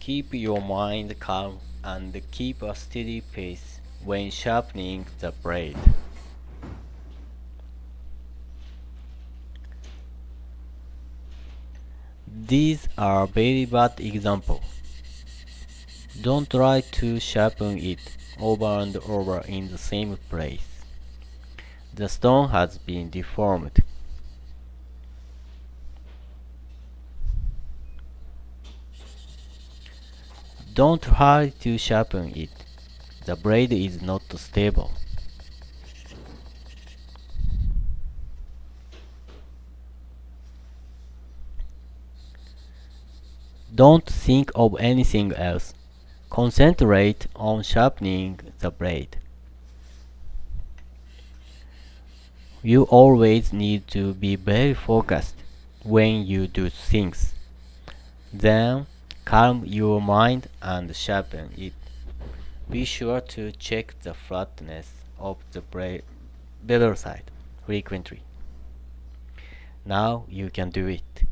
Keep your mind calm and keep a steady pace when sharpening the blade. These are very bad examples. Don't try to sharpen it over and over in the same place. The stone has been deformed. Don't hurry to sharpen it. The blade is not stable. Don't think of anything else. Concentrate on sharpening the blade. You always need to be very focused when you do things. Then calm your mind and sharpen it. Be sure to check the flatness of the bevel side frequently. Now you can do it.